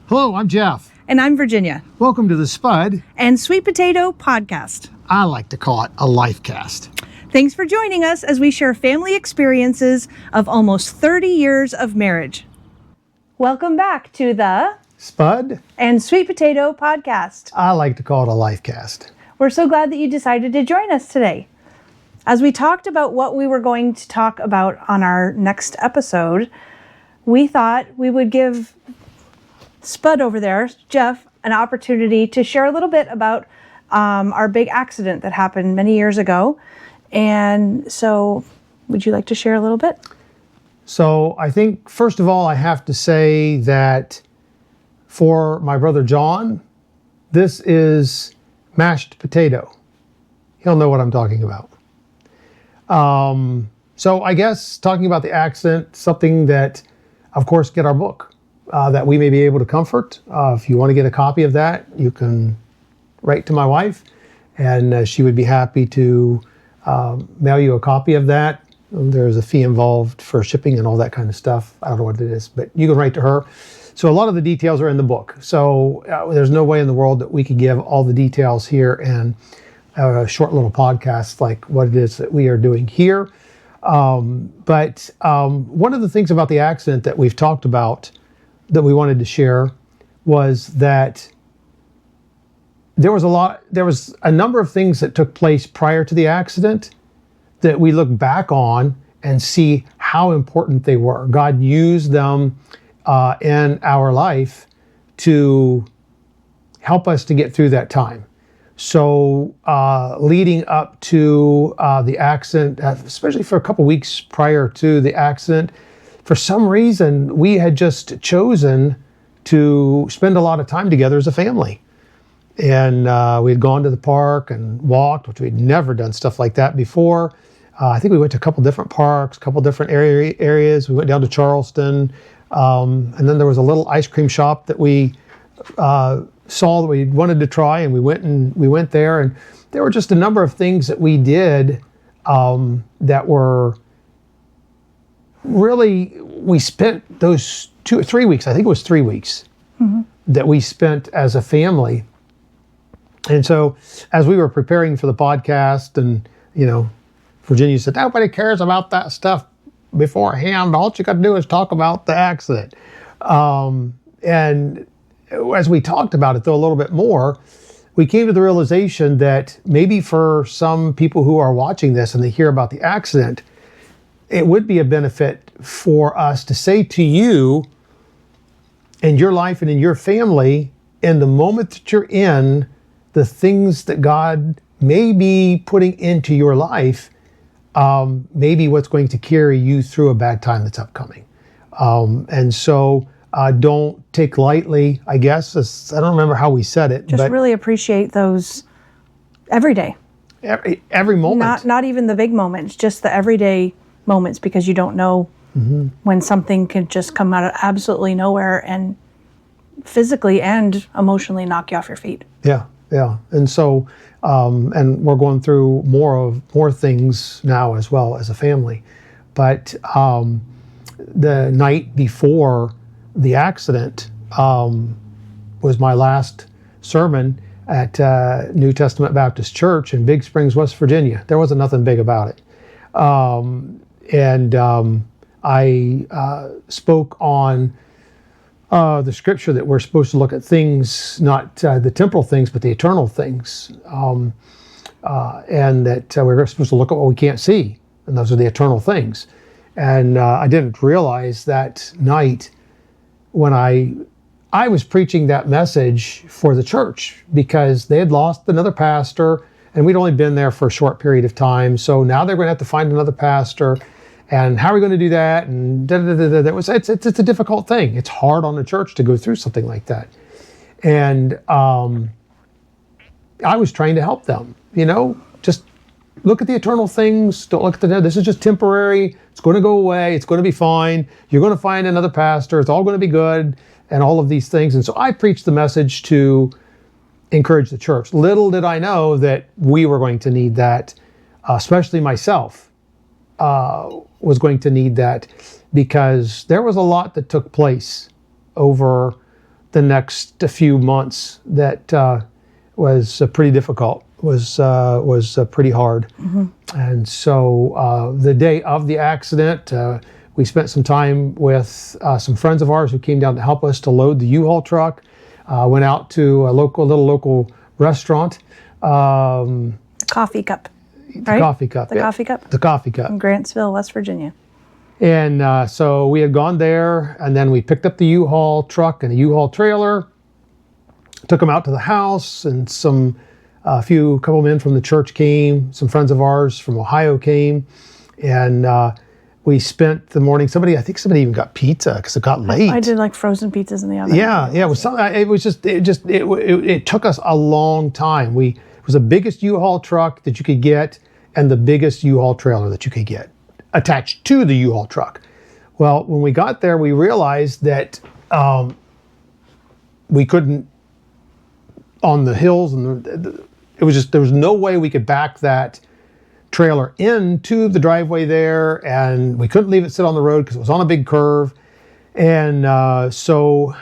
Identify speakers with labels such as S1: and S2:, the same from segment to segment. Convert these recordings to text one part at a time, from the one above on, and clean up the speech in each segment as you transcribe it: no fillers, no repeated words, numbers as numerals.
S1: Hello, I'm Jeff.
S2: And I'm Virginia.
S1: Welcome to the Spud
S2: and Sweet Potato Podcast.
S1: I like to call it a life cast.
S2: Thanks for joining us as we share family experiences of almost 30 years of marriage. Welcome back to the
S1: Spud
S2: and Sweet Potato Podcast.
S1: I like to call it a life cast.
S2: We're so glad that you decided to join us today. As we talked about what we were going to talk about on our next episode, we thought we would give Spud over there, Jeff, an opportunity to share a little bit about our big accident that happened many years ago. And so would you like to share a little bit?
S1: So I think, first of all, I have to say that for my brother John, this is mashed potato. He'll know what I'm talking about. So I guess talking about the accident, something that, of course, get our book. That we may be able to comfort. If you want to get a copy of that, you can write to my wife, and she would be happy to mail you a copy of that. There's a fee involved for shipping and all that kind of stuff. I don't know what it is, but you can write to her. So a lot of the details are in the book. So there's no way in the world that we could give all the details here in a short little podcast like what it is that we are doing here. But one of the things about the accident that we've talked about that we wanted to share was that there was a number of things that took place prior to the accident that we look back on and see how important they were. God used them in our life to help us to get through that time. So leading up to the accident, especially for a couple weeks prior to the accident, for some reason, we had just chosen to spend a lot of time together as a family. And we had gone to the park and walked, which we'd never done stuff like that before. I think we went to a couple different parks, a couple different areas. We went down to Charleston. And then there was a little ice cream shop that we saw that we wanted to try, and we went there. And there were just a number of things that we did that were really, we spent those 2 or 3 weeks, I think it was 3 weeks, that we spent as a family. And so as we were preparing for the podcast, and, Virginia said, nobody cares about that stuff beforehand. All you got to do is talk about the accident. And as we talked about it, though, a little bit more, we came to the realization that maybe for some people who are watching this and they hear about the accident, it would be a benefit for us to say to you in your life and in your family, in the moment that you're in, the things that God may be putting into your life, maybe what's going to carry you through a bad time that's upcoming. And so don't take lightly, I guess. I don't remember how we said it.
S2: Just really appreciate those every day.
S1: Every moment.
S2: Not even the big moments, just the everyday moments, because you don't know when something can just come out of absolutely nowhere and physically and emotionally knock you off your feet.
S1: Yeah. And so, and we're going through more things now as well as a family. But the night before the accident was my last sermon at New Testament Baptist Church in Big Springs, West Virginia. There wasn't nothing big about it. And I spoke on the scripture that we're supposed to look at things, not the temporal things, but the eternal things. And that we're supposed to look at what we can't see, and those are the eternal things. And I didn't realize that night when I was preaching that message for the church, because they had lost another pastor, and we'd only been there for a short period of time. So now they're going to have to find another pastor. And how are we going to do that? And it's a difficult thing. It's hard on the church to go through something like that. And I was trying to help them, just look at the eternal things. Don't look at this is just temporary. It's going to go away. It's going to be fine. You're going to find another pastor. It's all going to be good, and all of these things. And so I preached the message to encourage the church. Little did I know that we were going to need that, especially myself. Was going to need that, because there was a lot that took place over the next few months that was pretty difficult, was pretty hard. And so the day of the accident, we spent some time with some friends of ours who came down to help us to load the U-Haul truck. Went out to a little local restaurant.
S2: Coffee Cup, right?
S1: Coffee Cup.
S2: The Coffee Cup?
S1: The Coffee Cup.
S2: In Grantsville, West Virginia.
S1: And so we had gone there, and then we picked up the U-Haul truck and a U-Haul trailer, took them out to the house, and couple men from the church came, some friends of ours from Ohio came, and we spent the morning. I think somebody even got pizza because it got late.
S2: I did like frozen pizzas in the oven.
S1: Yeah, it was something. It took us a long time. It was the biggest U-Haul truck that you could get, and the biggest U-Haul trailer that you could get attached to the U-Haul truck. Well, when we got there, we realized that we couldn't, on the hills, and there was no way we could back that trailer into the driveway there, and we couldn't leave it sit on the road because it was on a big curve. And so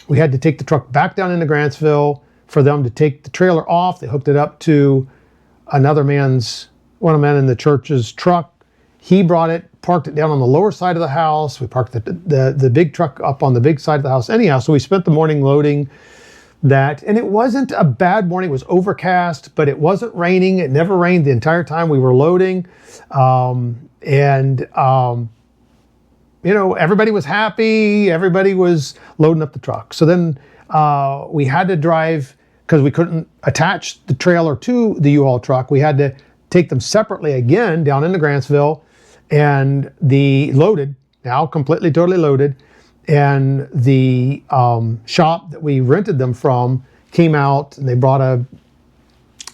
S1: we had to take the truck back down into Grantsville for them to take the trailer off. They hooked it up to one of the men in the church's truck. He brought it, parked it down on the lower side of the house. We parked the big truck up on the big side of the house anyhow. So we spent the morning loading that, and it wasn't a bad morning. It was overcast, but it wasn't raining. It never rained the entire time we were loading. Everybody was happy. Everybody was loading up the truck. So then we had to drive, because we couldn't attach the trailer to the U-Haul truck. We had to take them separately again down into Grantsville, and now completely, totally loaded. And the shop that we rented them from came out, and they brought a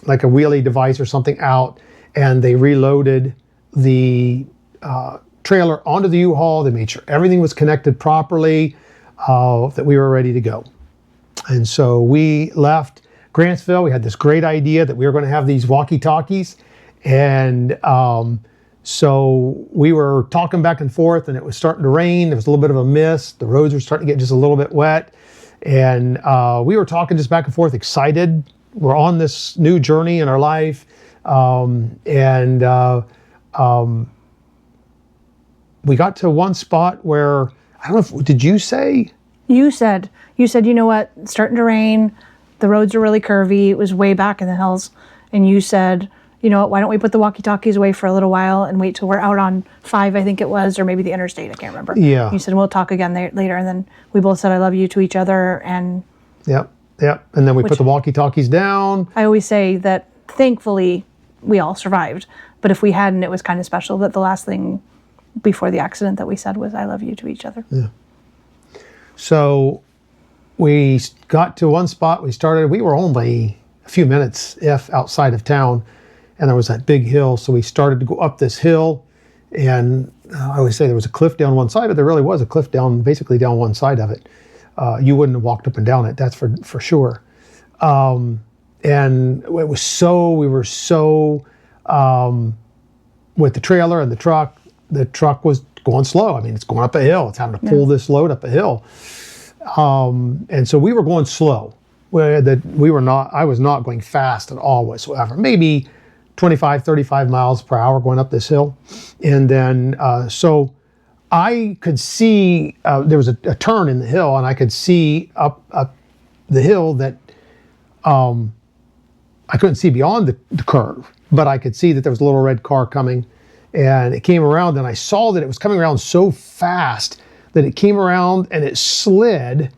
S1: wheelie device or something out, and they reloaded the trailer onto the U-Haul. They made sure everything was connected properly, that we were ready to go. And so we left Grantsville. We had this great idea that we were going to have these walkie-talkies, and so we were talking back and forth, and it was starting to rain. There was a little bit of a mist. The roads were starting to get just a little bit wet. And we were talking just back and forth, excited. We're on this new journey in our life. We got to one spot where, I don't know did you say? You said,
S2: you know what, it's starting to rain. The roads are really curvy. It was way back in the hills. And you said, you know what, why don't we put the walkie-talkies away for a little while and wait till we're out on 5, I think it was, or maybe the interstate, I can't remember.
S1: Yeah.
S2: You said, we'll talk again later, and then we both said, I love you to each other, and...
S1: Yep. And then we put the walkie-talkies down.
S2: I always say that, thankfully, we all survived, but if we hadn't, it was kind of special that the last thing before the accident that we said was, I love you to each other.
S1: Yeah. So we got to one spot, we were only a few minutes, outside of town, and there was that big hill, so we started to go up this hill, and I always say there was a cliff down one side, but there really was a cliff basically down one side of it. You wouldn't have walked up and down it, that's for sure. And we were so with the trailer and the truck was going slow. I mean, it's going up a hill. It's having to pull this load up a hill. And so we were going slow. I was not going fast at all whatsoever. Maybe 25, 35 miles per hour going up this hill. And then, so I could see, there was a turn in the hill, and I could see up the hill that I couldn't see beyond the curve, but I could see that there was a little red car coming, and it came around, and I saw that it was coming around so fast that it came around and it slid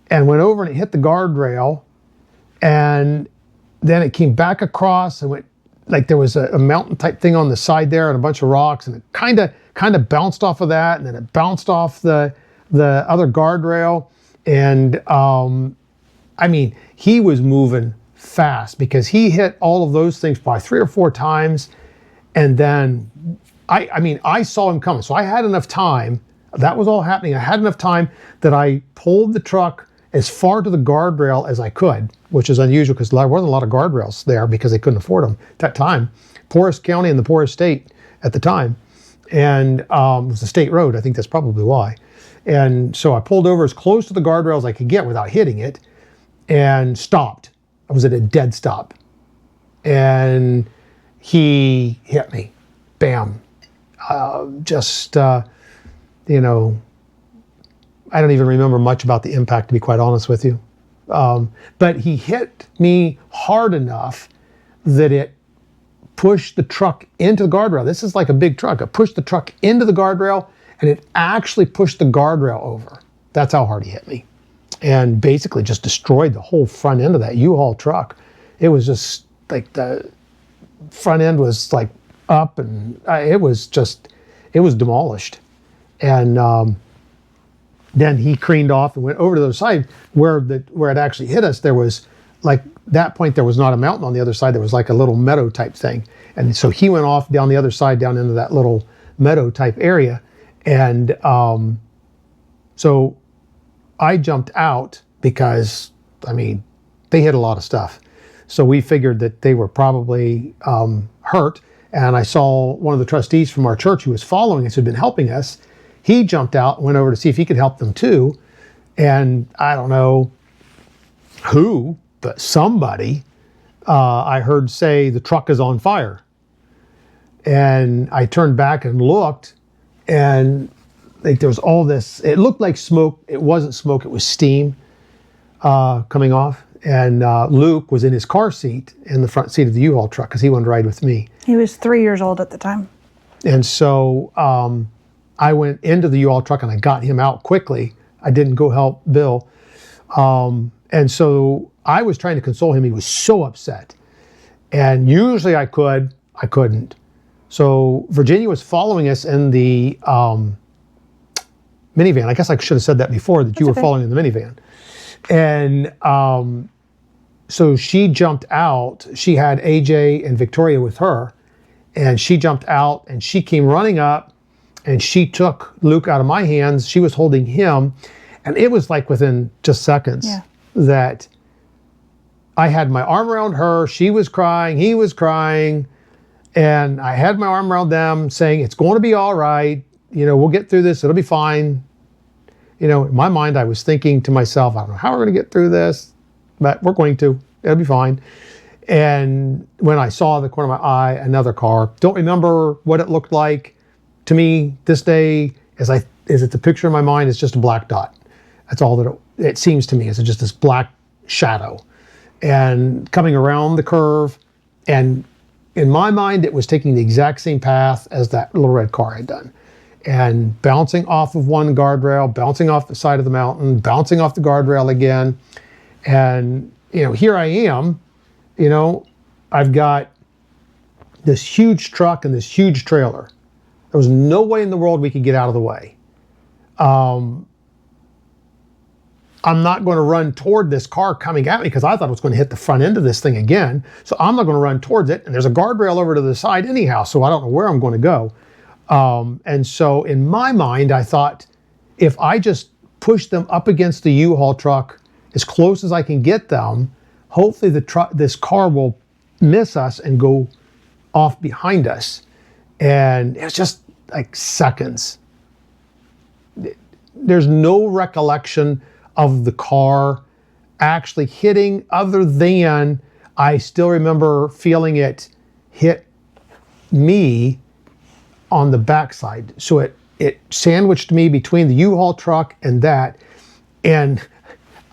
S1: and went over and it hit the guardrail, and then it came back across and went, like there was a mountain type thing on the side there and a bunch of rocks, and it kind of bounced off of that, and then it bounced off the other guardrail. And I mean, he was moving fast because he hit all of those things probably 3 or 4 times. And then I saw him coming. So I had enough time. That was all happening. I had enough time that I pulled the truck as far to the guardrail as I could, which is unusual because there wasn't a lot of guardrails there because they couldn't afford them at that time. Poorest county in the poorest state at the time. And it was a state road. I think that's probably why. And so I pulled over as close to the guardrail as I could get without hitting it and stopped. I was at a dead stop. And he hit me. Bam. You know, I don't even remember much about the impact, to be quite honest with you. But he hit me hard enough that it pushed the truck into the guardrail. This is like a big truck. It pushed the truck into the guardrail, and it actually pushed the guardrail over. That's how hard he hit me. And basically just destroyed the whole front end of that U-Haul truck. It was just like the front end was like up, and it was demolished. And then he careened off and went over to the other side where it actually hit us. There was like, that point, there was not a mountain on the other side. There was like a little meadow type thing. And so he went off down the other side, down into that little meadow type area. And so I jumped out because, I mean, they hit a lot of stuff. So we figured that they were probably hurt. And I saw one of the trustees from our church who was following us, who'd been helping us. He jumped out and went over to see if he could help them too. And I don't know who, but somebody I heard say the truck is on fire. And I turned back and looked, and like there was all this, it looked like smoke. It wasn't smoke, it was steam coming off. And Luke was in his car seat in the front seat of the U-Haul truck because he wanted to ride with me.
S2: He was 3 years old at the time.
S1: And so I went into the U-Haul truck and I got him out quickly. I didn't go help Bill. And so I was trying to console him. He was so upset. And usually I couldn't. So Virginia was following us in the minivan. I guess I should have said that before, that you were following in the minivan. And so she jumped out. She had AJ and Victoria with her. And she jumped out and she came running up and she took Luke out of my hands. She was holding him. And it was like within just seconds that I had my arm around her. She was crying. He was crying. And I had my arm around them saying, it's going to be all right. You know, we'll get through this. It'll be fine. You know, in my mind, I was thinking to myself, I don't know how we're going to get through this, but we're going to. It'll be fine. And when I saw the corner of my eye, another car, don't remember what it looked like. To me, this day, as it's a picture in my mind, it's just a black dot. That's all that it seems to me. It's just this black shadow. And coming around the curve, and in my mind, it was taking the exact same path as that little red car had done. And bouncing off of one guardrail, bouncing off the side of the mountain, bouncing off the guardrail again. And, you know, here I am, you know, I've got this huge truck and this huge trailer. There was no way in the world we could get out of the way. I'm not going to run toward this car coming at me because I thought it was going to hit the front end of this thing again. So I'm not going to run towards it. And there's a guardrail over to the side anyhow, so I don't know where I'm going to go. And so in my mind, I thought, if I just push them up against the U-Haul truck as close as I can get them, hopefully this car will miss us and go off behind us. And it was just like seconds. There's no recollection of the car actually hitting, other than I still remember feeling it hit me on the backside. So it sandwiched me between the U-Haul truck and that. And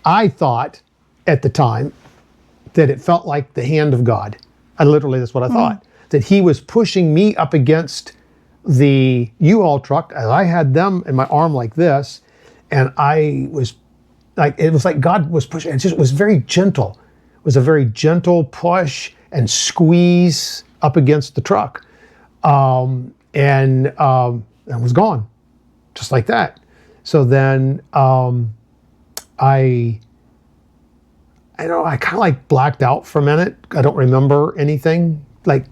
S1: I thought at the time that it felt like the hand of God. That's what I thought. That he was pushing me up against the U-Haul truck as I had them in my arm like this. And I was like, it was like God was pushing. It was very gentle. It was a very gentle push and squeeze up against the truck. And was gone, just like that. So then I kind of like blacked out for a minute. I don't remember anything. Like,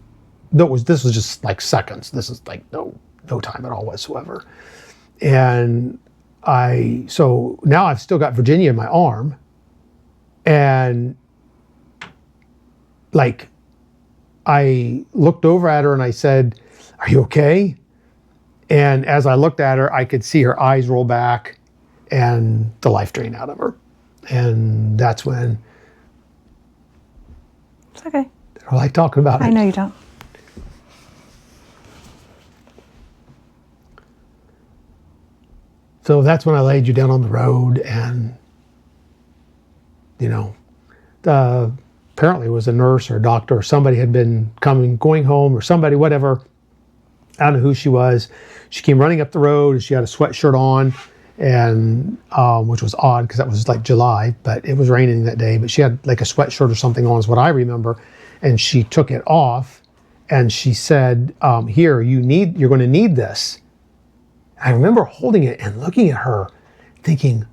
S1: this was just like seconds. This is like no time at all whatsoever. And so now I've still got Virginia in my arm, and like I looked over at her and I said, "Are you okay?" And as I looked at her, I could see her eyes roll back and the life drained out of her. And that's when
S2: It's okay.
S1: I don't like talking about it.
S2: I know you don't.
S1: So that's when I laid you down on the road, and apparently it was a nurse or a doctor or somebody had been going home, or somebody, whatever. I don't know who she was. She came running up the road, and she had a sweatshirt on, and which was odd because that was like July, but it was raining that day. But she had like a sweatshirt or something on, is what I remember. And she took it off, and she said, "Here, you're going to need this." I remember holding it and looking at her, thinking,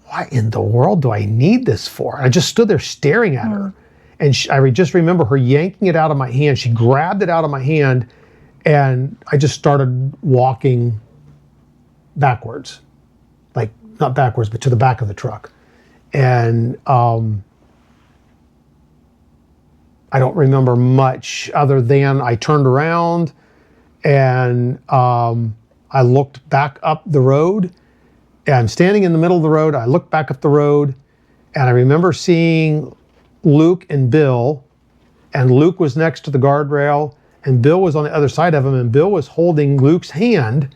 S1: "What in the world do I need this for?" I just stood there staring at her, and I just remember her yanking it out of my hand. She grabbed it out of my hand, and I just started walking backwards, like not backwards, but to the back of the truck. And I don't remember much other than I turned around and I looked back up the road, and I'm standing in the middle of the road. I looked back up the road, and I remember seeing Luke and Bill, and Luke was next to the guardrail, and Bill was on the other side of him, and Bill was holding Luke's hand,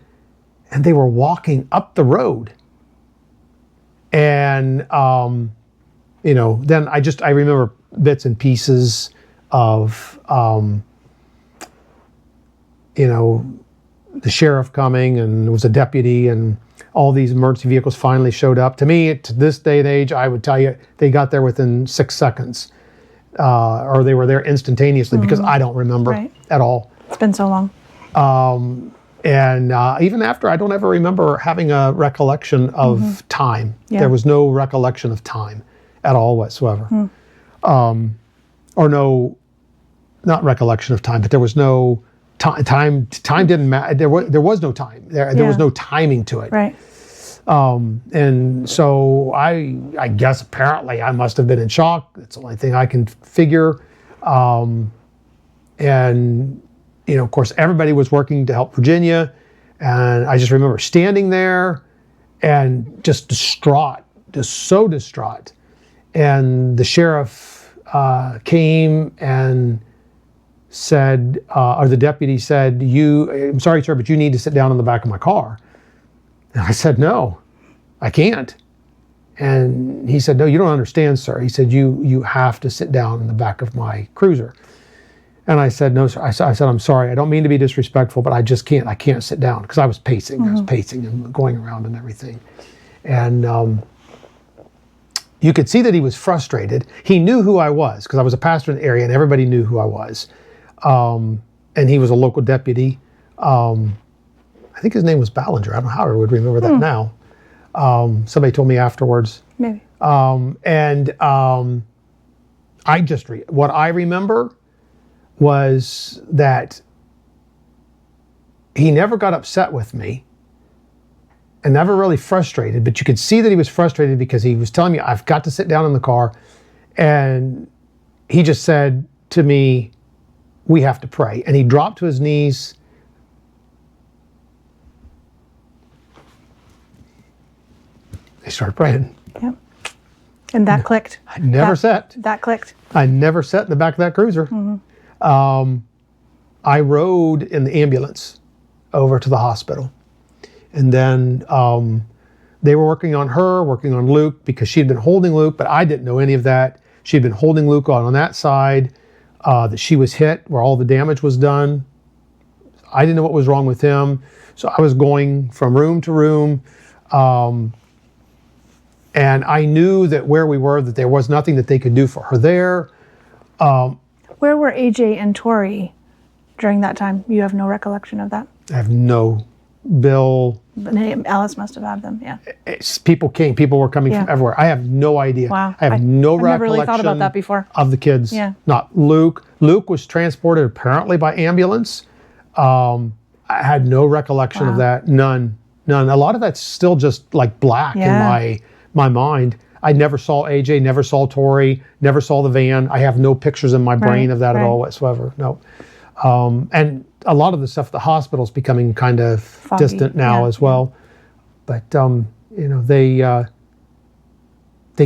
S1: and they were walking up the road. And, then I remember bits and pieces of, the sheriff coming, and it was a deputy, and all these emergency vehicles finally showed up. To me, to this day and age, I would tell you they got there within 6 seconds, or they were there instantaneously, because I don't remember at all.
S2: It's been so long.
S1: And even after, I don't ever remember having a recollection of time.
S2: Yeah.
S1: There was no recollection of time at all whatsoever. Or no, not recollection of time, but there was no time didn't matter. There was no time. There was no timing to it.
S2: Right.
S1: And so I guess apparently I must have been in shock. That's the only thing I can figure. And of course, everybody was working to help Virginia, and I just remember standing there and just distraught, just so distraught. And the sheriff came and said, or the deputy said, "I'm sorry, sir, but you need to sit down in the back of my car." And I said, "No, I can't." And he said, "No, you don't understand, sir." He said, you have to sit down in the back of my cruiser." And I said, "No, sir." I said, "I'm sorry. I don't mean to be disrespectful, but I just can't. I can't sit down," because I was pacing. I was pacing and going around and everything. And you could see that he was frustrated. He knew who I was, because I was a pastor in the area, and everybody knew who I was. And he was a local deputy. I think his name was Ballinger. I don't know how I would remember that now. Somebody told me afterwards.
S2: Maybe.
S1: What I remember was that he never got upset with me and never really frustrated, but you could see that he was frustrated because he was telling me, "I've got to sit down in the car." And he just said to me, "We have to pray." And he dropped to his knees. They started praying.
S2: Yep. And that clicked.
S1: I never sat.
S2: That clicked.
S1: I never sat in the back of that cruiser. I rode in the ambulance over to the hospital. And then they were working on Luke, because she'd been holding Luke, but I didn't know any of that. She'd been holding Luke on that side, that she was hit, where all the damage was done. I didn't know what was wrong with him. So I was going from room to room. And I knew that where we were, that there was nothing that they could do for her there.
S2: Where were AJ and Tori during that time? You have no recollection of that?
S1: I have no. Bill.
S2: Alice must have had them, yeah.
S1: People were coming from everywhere. I have no idea.
S2: Wow.
S1: I have no recollection.
S2: I've never really thought about that before.
S1: Of the kids.
S2: Yeah.
S1: Not Luke. Luke was transported apparently by ambulance. I had no recollection of that. None. A lot of that's still just like black in my mind. I never saw AJ, never saw Tori, never saw the van. I have no pictures in my brain of that at all whatsoever. No. And a lot of the stuff at the hospital is becoming kind of foggy, distant now as well. But you know, they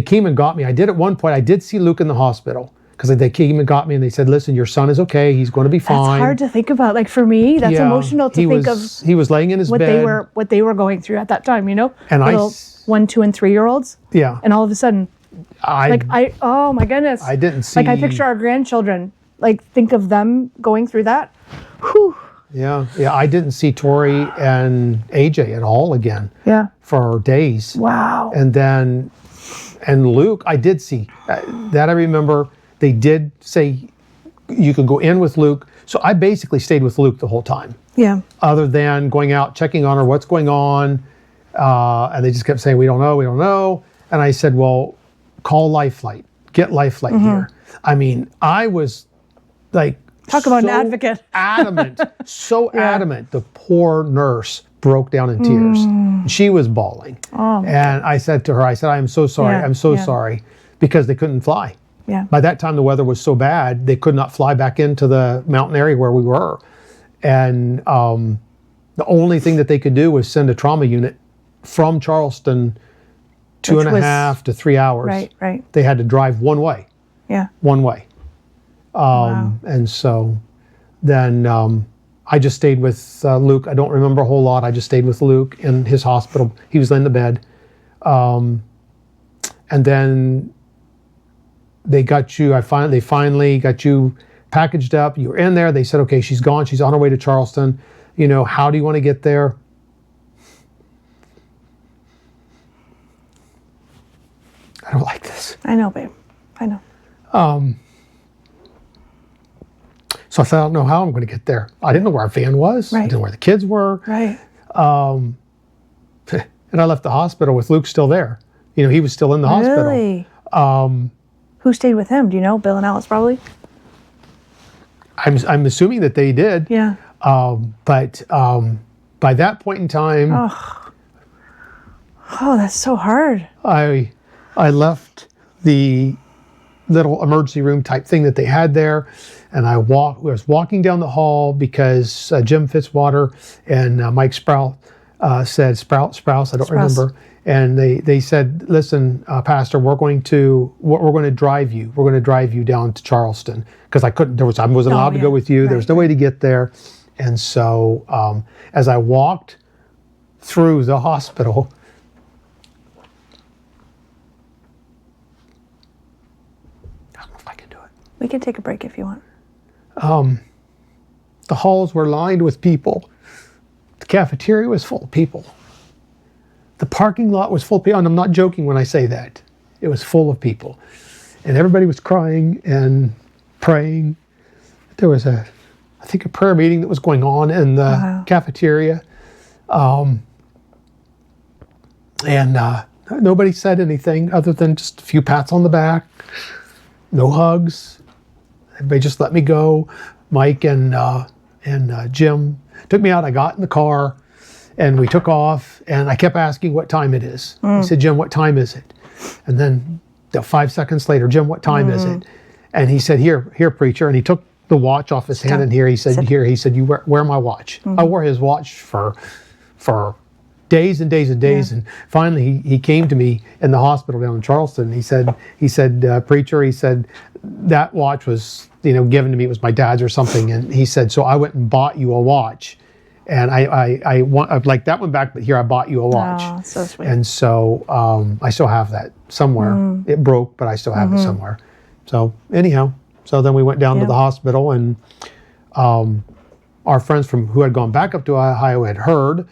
S1: came and got me. I did at one point. I did see Luke in the hospital because they came and got me and they said, "Listen, your son is okay. He's going to be fine."
S2: That's hard to think about. Like for me, that's emotional to think of.
S1: He was laying in his bed.
S2: What they were going through at that time. You know,
S1: and
S2: little 1, 2, and 3-year-olds.
S1: Yeah.
S2: And all of a sudden, oh my goodness.
S1: I didn't see.
S2: Like I picture our grandchildren. Like think of them going through that. Whew.
S1: Yeah. I didn't see Tori and AJ at all again.
S2: Yeah.
S1: For days.
S2: Wow.
S1: And Luke, I did see that. I remember they did say you could go in with Luke. So I basically stayed with Luke the whole time.
S2: Yeah.
S1: Other than going out, checking on her, what's going on. And they just kept saying, we don't know. And I said, well, call Life Flight. Get Life Flight here. I mean, I was like,
S2: talk about an advocate.
S1: Adamant. The poor nurse broke down in tears. She was bawling.
S2: Oh,
S1: and I said to her, I am so sorry. I'm so sorry, because they couldn't fly.
S2: Yeah.
S1: By that time, the weather was so bad, they could not fly back into the mountain area where we were. And the only thing that they could do was send a trauma unit from Charleston 2.5 to 3 hours.
S2: Right.
S1: They had to drive one way.
S2: Yeah.
S1: One way.
S2: Wow.
S1: And so then I just stayed with Luke. I don't remember a whole lot. I just stayed with Luke in his hospital. He was in the bed. And then they got you, they finally got you packaged up. You were in there. They said, okay, she's gone. She's on her way to Charleston. You know, how do you want to get there? I don't like this.
S2: I know, babe. I know.
S1: So I said, I don't know how I'm going to get there. I didn't know where our van was.
S2: Right.
S1: I didn't know where the kids were.
S2: Right.
S1: And I left the hospital with Luke still there. You know, he was still in the hospital.
S2: Really? Who stayed with him? Do you know? Bill and Alice probably?
S1: I'm assuming that they did.
S2: Yeah.
S1: But by that point in time,
S2: oh, that's so hard.
S1: I left the little emergency room type thing that they had there, and I was walking down the hall because Jim Fitzwater and Mike Sprouse said Sprouse, I don't remember, and they said, listen, Pastor, we're going to drive you. We're going to drive you down to Charleston, because I wasn't allowed to go with you. There was no way to get there. And so as I walked through the hospital, I don't know if I can do it.
S2: We can take a break if you want.
S1: The halls were lined with people. The cafeteria was full of people. The parking lot was full of people, and I'm not joking when I say that. It was full of people. And everybody was crying and praying. There was I think a prayer meeting that was going on in the cafeteria. And nobody said anything other than just a few pats on the back. No hugs. Everybody just let me go. Mike and Jim took me out. I got in the car and we took off, and I kept asking what time it is. I said, Jim, what time is it? And then 5 seconds later, Jim, what time is it? And he said, here, preacher. And he took the watch off his hand, and he said, you wear my watch. I wore his watch for days and days and days. And finally he came to me in the hospital down in Charleston. He said, preacher, he said, that watch was, given to me. It was my dad's or something. And he said, so I went and bought you a watch. And I'd like that one back, but here I bought you a watch.
S2: Oh, so sweet.
S1: And so I still have that somewhere. It broke, but I still have it somewhere. So anyhow, so then we went down to the hospital, and our friends who had gone back up to Ohio had heard,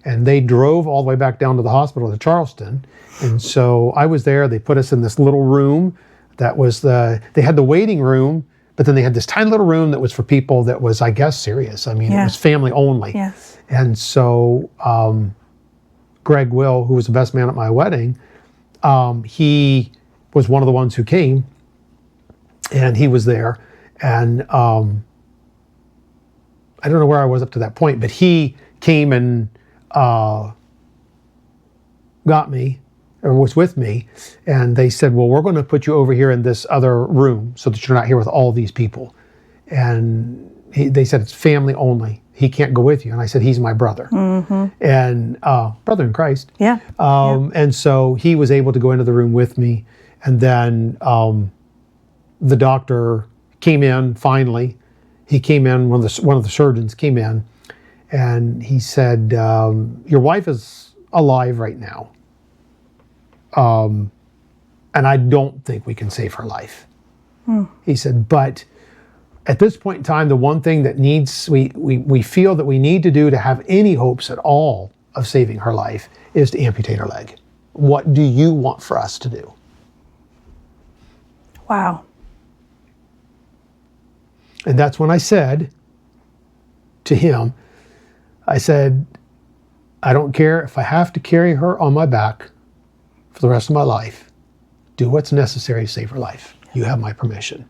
S1: and they drove all the way back down to the hospital to Charleston. And so I was there. They put us in this little room that was they had the waiting room, but then they had this tiny little room that was for people that was, I guess, serious. I mean, it was family only.
S2: Yes.
S1: And so Greg Will, who was the best man at my wedding, he was one of the ones who came, and he was there. And I don't know where I was up to that point, but he came and got me, or was with me, and they said, well, we're going to put you over here in this other room so that you're not here with all these people. And they said it's family only. he can't go with you. And I said, he's my brother. And brother in Christ.
S2: Yeah.
S1: And so he was able to go into the room with me. And then the doctor came in finally. He came in, one of the surgeons came in, and he said, your wife is alive right now. And I don't think we can save her life. He said, but at this point in time, the one thing that we feel that we need to do to have any hopes at all of saving her life is to amputate her leg. What do you want for us to do?
S2: Wow.
S1: And that's when I said to him, I said, I don't care if I have to carry her on my back for the rest of my life. Do what's necessary to save her life. You have my permission.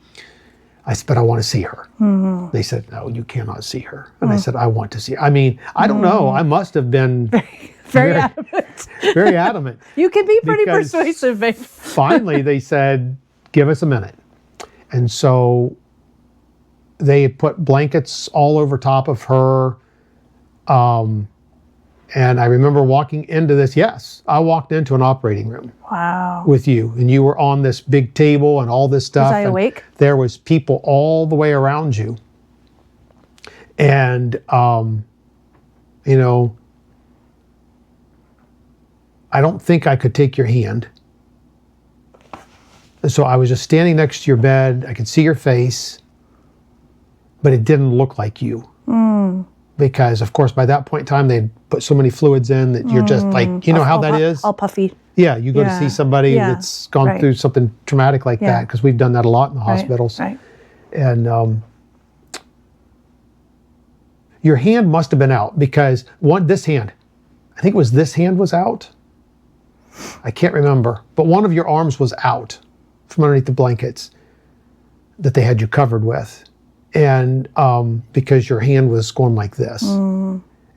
S1: I said, but I want to see her. They said, no, you cannot see her. And I said, I want to see her. I mean, I don't know. I must have been
S2: Very adamant.
S1: very adamant.
S2: You can be pretty
S1: Because
S2: persuasive, babe.
S1: Finally, they said, give us a minute. And so they put blankets all over top of her. And I remember walking into this. Yes, I walked into an operating room.
S2: Wow.
S1: With you, and you were on this big table and all this stuff.
S2: Was I awake?
S1: There was people all the way around you. And, you know, I don't think I could take your hand. And so I was just standing next to your bed. I could see your face, but it didn't look like you. Because, of course, by that point in time, they'd put so many fluids in that you're just like, you know how that is?
S2: All puffy.
S1: Yeah, you go to see somebody
S2: Yeah.
S1: that's gone
S2: Right.
S1: through something traumatic like that, because we've done that a lot in the hospitals.
S2: Right.
S1: And your hand must have been out, because this hand, I think it was this hand was out. I can't remember, but one of your arms was out from underneath the blankets that they had you covered with. And because your hand was going like this.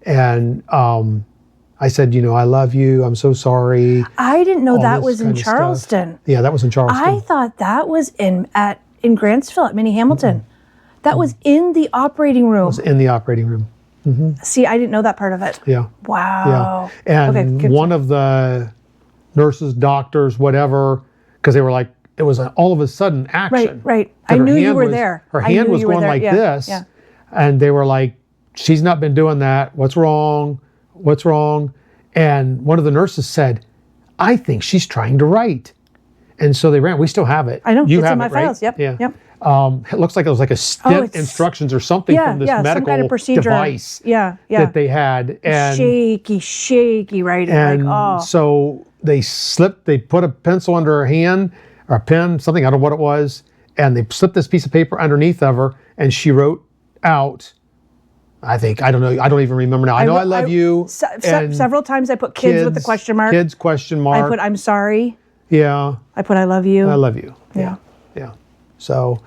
S1: And I said, you know, I love you. I'm so sorry.
S2: I didn't know
S1: all
S2: that
S1: this
S2: was in
S1: kind of stuff.
S2: Charleston.
S1: Yeah, that was in Charleston.
S2: I thought that was in Grantsville at Minnie Hamilton. That was in the operating room.
S1: It was in the operating room.
S2: See, I didn't know that part of it.
S1: Yeah.
S2: Wow.
S1: Yeah. And
S2: Okay, good.
S1: one of the nurses, doctors, whatever, because they were like, it was all of a sudden action.
S2: Right.
S1: That
S2: I
S1: her
S2: knew you
S1: hand
S2: were
S1: was-
S2: there.
S1: Her
S2: I
S1: hand
S2: knew
S1: was
S2: you were
S1: going
S2: there.
S1: like
S2: Yeah,
S1: this.
S2: yeah.
S1: And they were like, she's not been doing that. What's wrong? What's wrong? And one of the nurses said, I think she's trying to write. And so they ran. We still have it.
S2: I know.
S1: You
S2: It's
S1: have
S2: in my
S1: it, right?
S2: files. Yep.
S1: Yeah.
S2: Yep.
S1: It looks like it was like a stint
S2: it's-
S1: instructions or something from this
S2: some
S1: medical
S2: kind of procedure.
S1: device
S2: Yeah.
S1: that they had. And
S2: shaky writing.
S1: and
S2: like, oh.
S1: so they put a pencil under her hand, or a pen, something, I don't know what it was, and they slipped this piece of paper underneath of her, and she wrote out, I don't know, I don't even remember now. I know I love you. and
S2: Several times I put kids with the question mark.
S1: Kids question mark.
S2: I put I'm sorry.
S1: Yeah,
S2: I put I love you.
S1: I love you.
S2: Yeah.
S1: Yeah. So,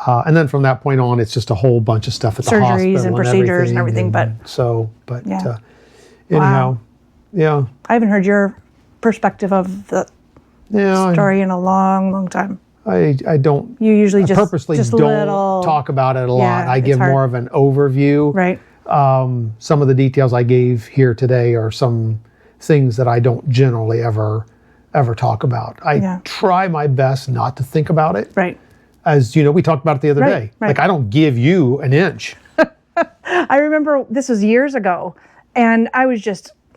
S1: and then from that point on, it's just a whole bunch of stuff at the
S2: Surgeries
S1: hospital
S2: and procedures and everything, but yeah.
S1: Anyhow, yeah.
S2: I haven't heard your perspective of the story in a long time.
S1: I don't.
S2: You usually just
S1: purposely
S2: just
S1: don't
S2: little,
S1: talk about it a lot.
S2: Yeah,
S1: I
S2: it's
S1: give
S2: hard.
S1: more of an overview.
S2: Right.
S1: Some of the details I gave here today are some things that I don't generally ever talk about. I try my best not to think about it.
S2: Right.
S1: As you know, we talked about it the other day.
S2: Right.
S1: Like, I don't give you an inch.
S2: I remember this was years ago, and I was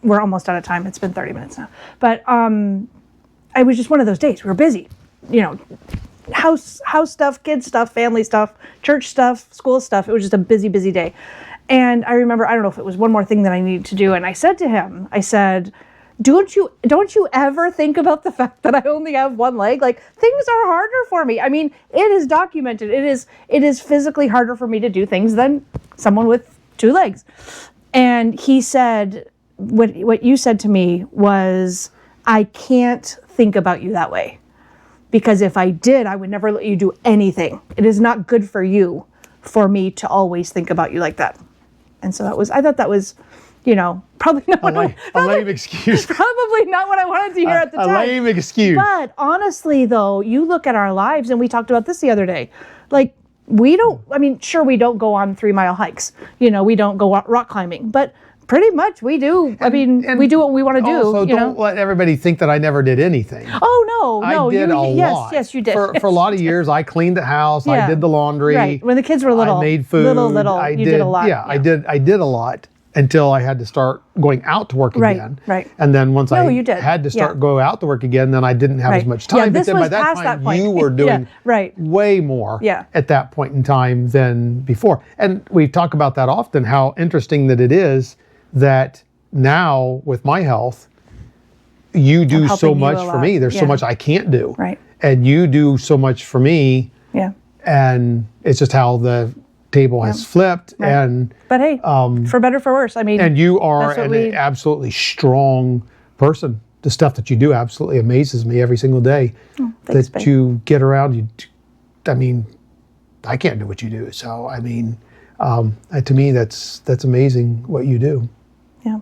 S2: we're almost out of time. It's been 30 minutes now. But I was just one of those days. We were busy, you know, house stuff, kids stuff, family stuff, church stuff, school stuff. It was just a busy day. And I remember, I don't know if it was one more thing that I needed to do. And I said to him, I said, don't you ever think about the fact that I only have one leg? Like, things are harder for me. I mean, it is documented. It is physically harder for me to do things than someone with two legs. And he said, what you said to me was, I can't think about you that way. Because if I did, I would never let you do anything. It is not good for you for me to always think about you like that. And so I thought that was, you know, probably not
S1: A lame excuse.
S2: probably not what I wanted to hear at the time.
S1: A lame excuse.
S2: But honestly, though, you look at our lives, and we talked about this the other day. Like, we don't, I mean, sure, we don't go on 3-mile hikes. You know, we don't go rock climbing, but pretty much we do. And we do what we want to do.
S1: Also, don't let everybody think that I never did anything.
S2: Oh, no.
S1: I did a lot.
S2: Yes, you did.
S1: For a lot of years, I cleaned the house. I did the laundry.
S2: Right. When the kids were little.
S1: I made food.
S2: Little. You did a lot.
S1: Yeah, I did a lot until I had to start going out to work again.
S2: Right.
S1: And then once I
S2: you did.
S1: had to start go out to work again, then I didn't have as much time.
S2: Yeah,
S1: but
S2: this
S1: then
S2: was
S1: by that
S2: past
S1: time,
S2: that point.
S1: you were doing way more at that point in time than before. And we talk about that often, how interesting that it is that now with my health, you do so much for me. There's so much I can't do.
S2: Right.
S1: And you do so much for me.
S2: Yeah.
S1: And it's just how the table has flipped. Right.
S2: But hey, for better, for worse. I mean,
S1: and you are an absolutely strong person. The stuff that you do absolutely amazes me every single day.
S2: Thanks,
S1: that you get around. I mean, I can't do what you do. So I mean, to me, that's amazing what you do.
S2: Yeah.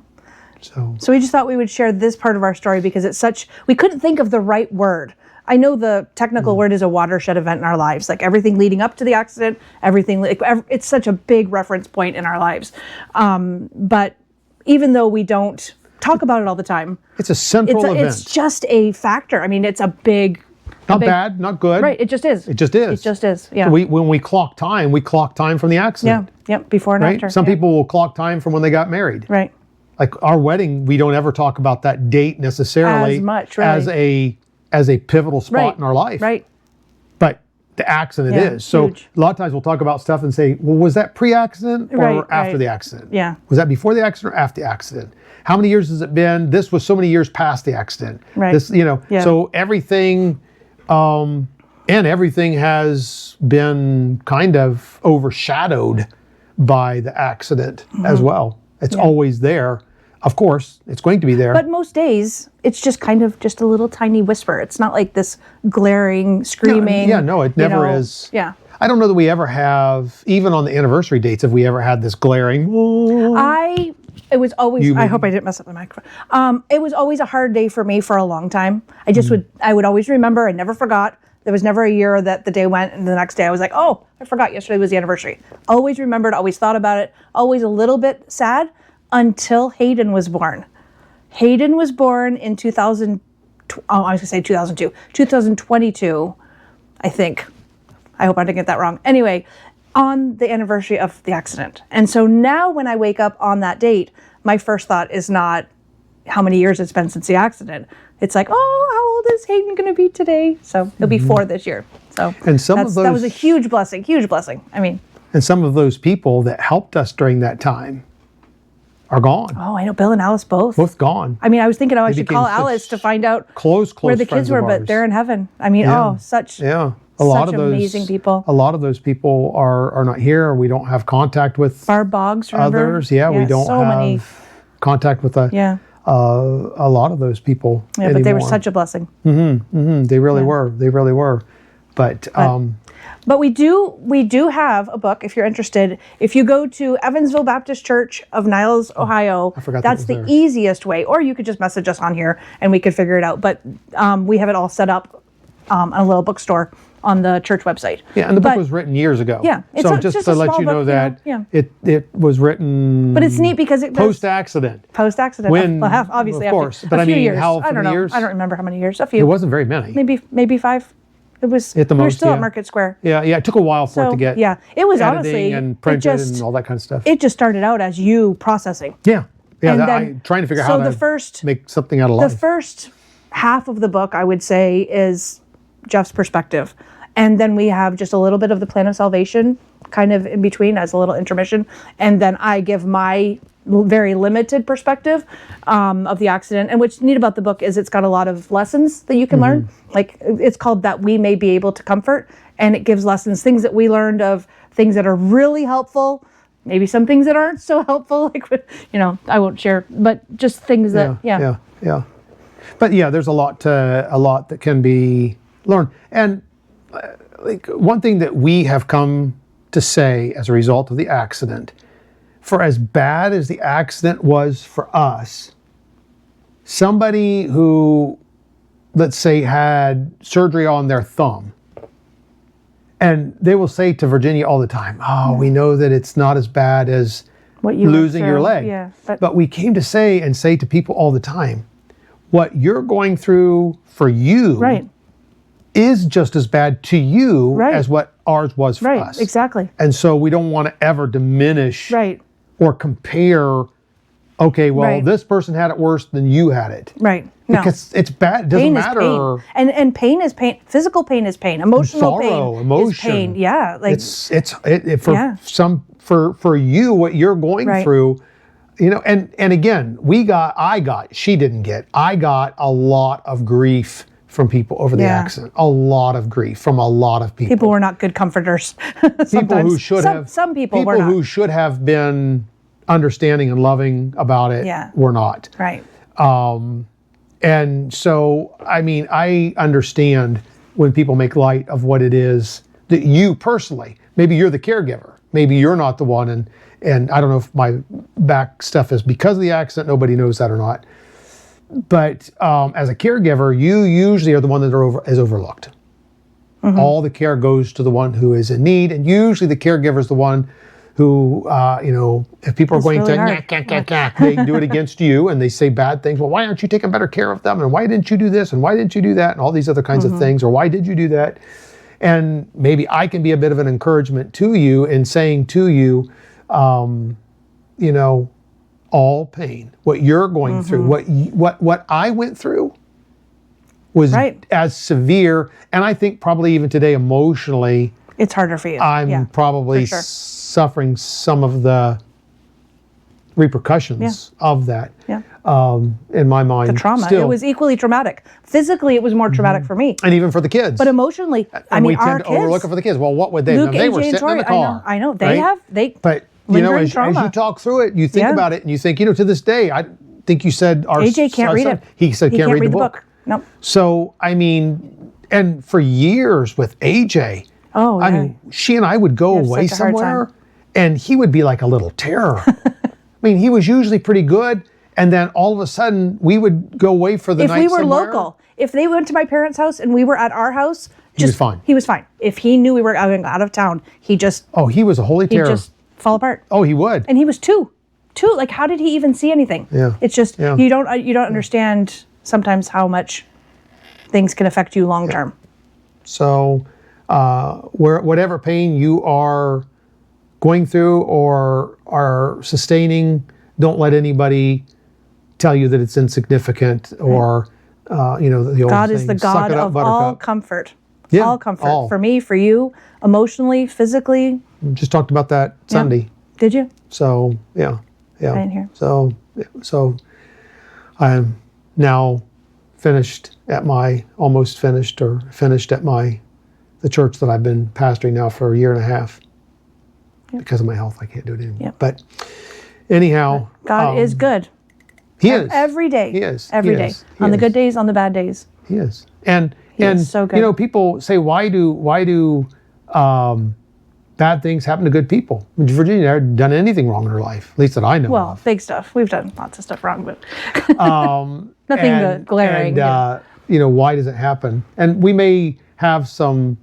S1: So
S2: we just thought we would share this part of our story because it's such, we couldn't think of the right word. I know the technical word is a watershed event in our lives, like everything leading up to the accident, everything, it's such a big reference point in our lives. But even though we don't talk about it all the time,
S1: it's a central event.
S2: It's just a factor. I mean, it's a big...
S1: Not bad, not good.
S2: Right, it just is.
S1: It just is.
S2: It just is, yeah.
S1: So when we clock time from the accident.
S2: Yeah, before and after.
S1: Some people will clock time from when they got married.
S2: Right.
S1: Like our wedding, we don't ever talk about that date necessarily
S2: as much, really.
S1: as a pivotal spot in our life.
S2: Right.
S1: But the accident is. So
S2: huge.
S1: a lot of times we'll talk about stuff and say, well, was that pre-accident or after the accident?
S2: Yeah.
S1: Was that before the accident or after the accident? How many years has it been? This was so many years past the accident.
S2: Right.
S1: This, so everything, and everything has been kind of overshadowed by the accident as well. It's always there. Of course, it's going to be there.
S2: But most days, it's just kind of just a little tiny whisper. It's not like this glaring, screaming.
S1: No, it never is.
S2: Yeah.
S1: I don't know that we ever have, even on the anniversary dates, have we ever had this glaring.
S2: It was always, I hope I didn't mess up the microphone. It was always a hard day for me for a long time. I would always remember, I never forgot. There was never a year that the day went and the next day I was like, oh, I forgot yesterday was the anniversary. Always remembered, always thought about it, always a little bit sad until Hayden was born. Hayden was born in 2002, I think. I hope I didn't get that wrong. Anyway, on the anniversary of the accident. And so now when I wake up on that date, my first thought is not how many years it's been since the accident. It's like, oh, how old is Hayden going to be today? So he'll be 4 this year. So
S1: and that
S2: was a huge blessing. I mean.
S1: And some of those people that helped us during that time are gone.
S2: Oh, I know. Bill and Alice both.
S1: Both gone.
S2: I mean, I was thinking, I should call Alice to find out
S1: close
S2: where the kids were, but they're in heaven. I mean, such amazing people.
S1: A lot of those people are not here. We don't have contact with
S2: Barb Boggs, remember?
S1: Others. Yeah, we don't have contact with a lot of those people anymore.
S2: But they were such a blessing.
S1: They really were. They really were.
S2: But we do have a book if you're interested. If you go to Evansville Baptist Church of Niles, Ohio, that's the easiest way. Or you could just message us on here and we could figure it out. But we have it all set up on a little bookstore on the church website.
S1: Yeah, and the book was written years ago.
S2: Yeah.
S1: So just to let you know that it was written.
S2: But it's neat because it
S1: post-accident.
S2: Post-accident.
S1: When,
S2: obviously,
S1: of course.
S2: But I mean,
S1: years. How
S2: I don't know.
S1: Years?
S2: I don't remember how many years. A few.
S1: It wasn't very many.
S2: Maybe 5. It was.
S1: At the most,
S2: we were still at Market Square.
S1: Yeah. It took a while for it to get.
S2: Yeah, it was honestly
S1: and printed and all that kind of stuff.
S2: It just started out as you processing.
S1: Yeah.
S2: And
S1: then, trying to figure out how to make something out of life.
S2: The first half of the book, I would say, is Jeff's perspective. And then we have just a little bit of the plan of salvation kind of in between as a little intermission. And then I give my very limited perspective of the accident. And what's neat about the book is it's got a lot of lessons that you can learn. Like it's called That We May Be Able to Comfort. And it gives lessons, things that we learned of, things that are really helpful, maybe some things that aren't so helpful. Like, I won't share, but just things that,
S1: yeah. But there's a lot that can be learned. And like one thing that we have come to say as a result of the accident, for as bad as the accident was for us, somebody who, let's say, had surgery on their thumb And they will say to Virginia all the time, oh, we know that it's not as bad as
S2: What you went
S1: losing your
S2: through,
S1: leg.
S2: Yeah,
S1: But we came to say to people all the time, what you're going through for you
S2: right,
S1: is just as bad to you
S2: Right.
S1: as what ours was for
S2: right,
S1: us.
S2: exactly.
S1: And so we don't want to ever diminish
S2: Right,
S1: or compare, okay, well,
S2: Right.
S1: this person had it worse than you had it.
S2: right. No.
S1: Because it's bad. It doesn't
S2: Pain
S1: matter.
S2: is pain. And pain is pain. Physical pain is pain. Emotional
S1: Sorrow,
S2: pain
S1: emotion.
S2: is pain. Yeah. Like
S1: For
S2: Yeah.
S1: for you, what you're going
S2: Right.
S1: through, and again, she didn't get, I got a lot of grief from people over the
S2: Yeah.
S1: accident. A lot of grief from a lot of people.
S2: people were not good comforters.
S1: People
S2: Sometimes.
S1: who should have.
S2: Some people were not.
S1: who should have been understanding and loving about it
S2: Yeah.
S1: were not.
S2: Right.
S1: And so, I mean, I understand when people make light of what it is that you personally, maybe you're the caregiver, maybe you're not the one, and I don't know if my back stuff is because of the accident, nobody knows that or not. But as a caregiver, you usually are the one that is overlooked.
S2: Mm-hmm.
S1: All the care goes to the one who is in need, and usually the caregiver is the one who, if people are going
S2: really
S1: to,
S2: hard.
S1: they do it against you and they say bad things. Well, why aren't you taking better care of them? And why didn't you do this? And why didn't you do that? And all these other kinds
S2: Mm-hmm.
S1: of things. Or why did you do that? And maybe I can be a bit of an encouragement to you in saying to you, all pain, what you're going through, what I went through was
S2: Right.
S1: as severe. And I think probably even today emotionally,
S2: It's harder for you.
S1: I'm
S2: Yeah,
S1: probably
S2: for sure.
S1: suffering some of the repercussions of that
S2: Yeah.
S1: in my mind.
S2: The trauma.
S1: Still.
S2: It was equally traumatic. Physically, it was more traumatic for me.
S1: And even for the kids.
S2: But emotionally, I
S1: and
S2: mean,
S1: we tend
S2: our
S1: to
S2: kids.
S1: overlook it for the kids. Well, what would they?
S2: Luke,
S1: They were
S2: AJ, and
S1: sitting in the
S2: Tori,
S1: car.
S2: I know. They
S1: right?
S2: have.
S1: But
S2: lingering
S1: as
S2: trauma.
S1: you talk through it, you think
S2: Yeah.
S1: about it, and you think, to this day, I think you said our
S2: AJ can't
S1: our
S2: read
S1: son,
S2: it.
S1: He said
S2: He
S1: can't read the book.
S2: Nope.
S1: So I mean, and for years with AJ,
S2: Oh, yeah.
S1: I mean, she and I would go
S2: had
S1: away
S2: such a hard
S1: somewhere,
S2: time.
S1: and he would be like a little terror. I mean, he was usually pretty good, and then all of a sudden, we would go away for the
S2: If
S1: night
S2: we were
S1: somewhere.
S2: local, if they went to my parents' house and we were at our house,
S1: He was fine.
S2: He was fine. If he knew we were going out of town, he
S1: Oh, he was a holy terror.
S2: just fall apart.
S1: Oh, he would.
S2: And he was two. Like, how did he even see anything?
S1: Yeah.
S2: It's just
S1: Yeah.
S2: you don't understand sometimes how much things can affect you long term.
S1: So, whatever pain you are going through or are sustaining, don't let anybody tell you that it's insignificant or, the old
S2: God
S1: saying,
S2: is the
S1: suck
S2: God
S1: it up,
S2: of all
S1: buttercup.
S2: comfort.
S1: Yeah,
S2: all comfort.
S1: all.
S2: For me, for you, emotionally, physically.
S1: Just talked about that Sunday.
S2: Did you?
S1: So, yeah.
S2: I didn't hear.
S1: So I'm now almost finished at the church that I've been pastoring now for a year and a half. Because of my health, I can't do it anymore.
S2: Yep.
S1: But anyhow,
S2: God is good.
S1: He is.
S2: Every day.
S1: He is.
S2: Every
S1: He
S2: day.
S1: is. He
S2: On the
S1: is.
S2: good days, on the bad days.
S1: He is. And
S2: is so good.
S1: people say, why do bad things happen to good people? Virginia never done anything wrong in her life, at least that I know
S2: Well,
S1: of.
S2: big stuff. We've done lots of stuff wrong, but nothing glaring.
S1: And why does it happen? And we may have some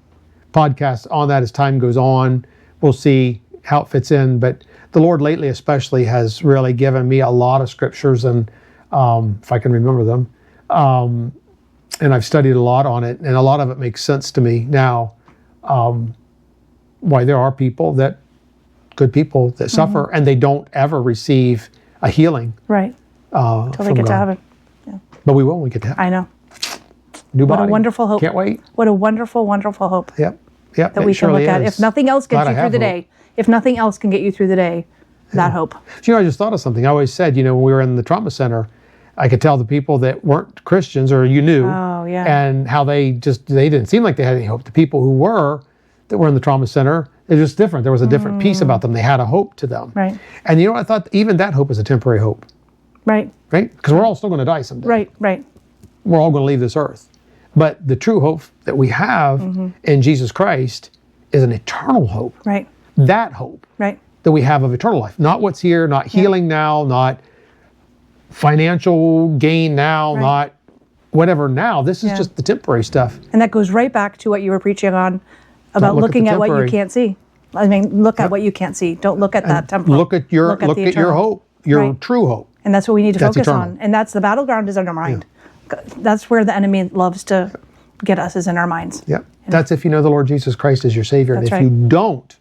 S1: podcasts on that as time goes on. We'll see how it fits in. But the Lord lately especially has really given me a lot of scriptures, and if I can remember them, and I've studied a lot on it, and a lot of it makes sense to me now. Why there are good people that suffer, and they don't ever receive a healing.
S2: Right. Till they
S1: from
S2: get to
S1: God.
S2: heaven.
S1: But we will when we get to heaven.
S2: I know.
S1: New
S2: What a
S1: body.
S2: wonderful hope.
S1: Can't wait.
S2: What a wonderful, wonderful hope
S1: Yep.
S2: that
S1: it
S2: we can
S1: surely
S2: look at.
S1: is.
S2: If nothing else gets
S1: Glad I
S2: you through
S1: have
S2: the
S1: hope.
S2: day, if nothing else can get you through the day, that hope.
S1: I just thought of something. I always said, when we were in the trauma center, I could tell the people that weren't Christians or you knew,
S2: Oh, yeah.
S1: and how they didn't seem like they had any hope. The people who were in the trauma center, it was just different. There was a different piece about them. They had a hope to them.
S2: Right.
S1: And I thought even that hope is a temporary hope,
S2: Right.
S1: right? Because we're all still going to die someday.
S2: Right. Right.
S1: We're all going to leave this earth. But the true hope that we have in Jesus Christ is an eternal hope.
S2: Right.
S1: That hope
S2: Right.
S1: that we have of eternal life. Not what's here, not healing now, not financial gain now,
S2: Right.
S1: not whatever now. This is
S2: Yeah.
S1: just the temporary stuff.
S2: And that goes right back to what you were preaching on about
S1: look at
S2: looking
S1: the
S2: at what you
S1: temporary.
S2: can't see. I mean, look at what you can't see. Don't look at that temporal.
S1: Look at your
S2: Look at the
S1: your
S2: eternal.
S1: hope, your
S2: Right.
S1: true hope.
S2: And that's what we need to
S1: That's
S2: focus
S1: eternal.
S2: on. And that's the battleground is in our mind. That's where the enemy loves to get us, is in our minds.
S1: Yep. That's if you know the Lord Jesus Christ as your Savior. And
S2: That's
S1: if
S2: right.
S1: you don't,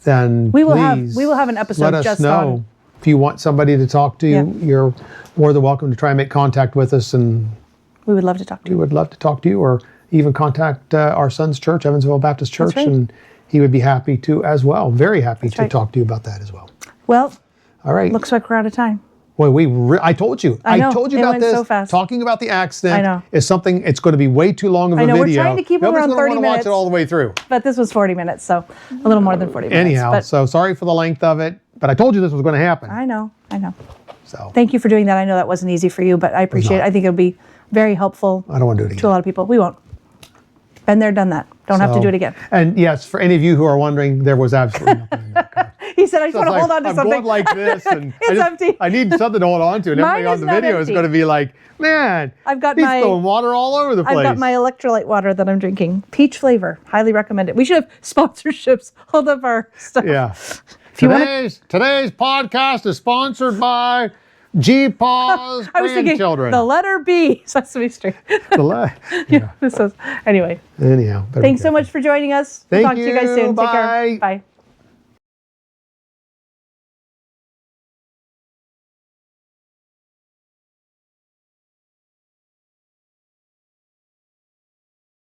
S1: then
S2: We will
S1: please
S2: have an episode
S1: let us
S2: just
S1: know.
S2: on.
S1: If you want somebody to talk to,
S2: Yeah.
S1: you're more than welcome to try and make contact with us, and
S2: We would love to talk to
S1: we
S2: you.
S1: would love to talk to you, or even contact our son's church, Evansville Baptist Church,
S2: right.
S1: and he would be happy to as well. Very happy to
S2: right.
S1: talk to you about that as well.
S2: Well,
S1: All right.
S2: looks like we're out of time.
S1: Well, I told you.
S2: I know.
S1: told you
S2: It
S1: about
S2: went
S1: this.
S2: so fast.
S1: Talking about the accident
S2: I know.
S1: is something. It's going to be way too long of a
S2: I know, we're
S1: video.
S2: trying to keep it
S1: Nobody's
S2: around
S1: gonna
S2: 30
S1: wanna watch
S2: minutes.
S1: it all the way through.
S2: But this was 40 minutes, so a little more than 40 minutes.
S1: Anyhow,
S2: But
S1: so sorry for the length of it, but I told you this was going to happen.
S2: I know.
S1: So
S2: Thank you for doing that. I know that wasn't easy for you, but I appreciate it.
S1: not.
S2: I think it'll be very helpful
S1: I don't want to do it
S2: to a
S1: again.
S2: lot of people. We won't. Been there, done that. Don't have to
S1: So-
S2: do it again.
S1: And yes, for any of you who are wondering, there was absolutely nothing in that car.
S2: He said, I just
S1: So
S2: want
S1: it's
S2: to hold
S1: like,
S2: on to
S1: I'm
S2: something.
S1: going like this, and
S2: It's empty.
S1: I need something to hold on to, and
S2: Mine
S1: everybody on
S2: is
S1: the
S2: not
S1: video is
S2: empty.
S1: going to be like, man,
S2: I've got
S1: he's
S2: my-
S1: throwing water all over the place.
S2: I've got my electrolyte water that I'm drinking. Peach flavor. Highly recommend it. We should have sponsorships. Hold up our stuff.
S1: Yeah.
S2: you wanna-
S1: Today's podcast is sponsored by G-Paws
S2: I was thinking
S1: Grandchildren.
S2: the letter B, Sesame Street.
S1: Yeah.
S2: This was, anyway.
S1: Anyhow. better be
S2: Thanks so
S1: careful.
S2: much for joining us.
S1: Thank
S2: We'll talk to you guys
S1: you.
S2: soon. Take
S1: Bye.
S2: care. Bye.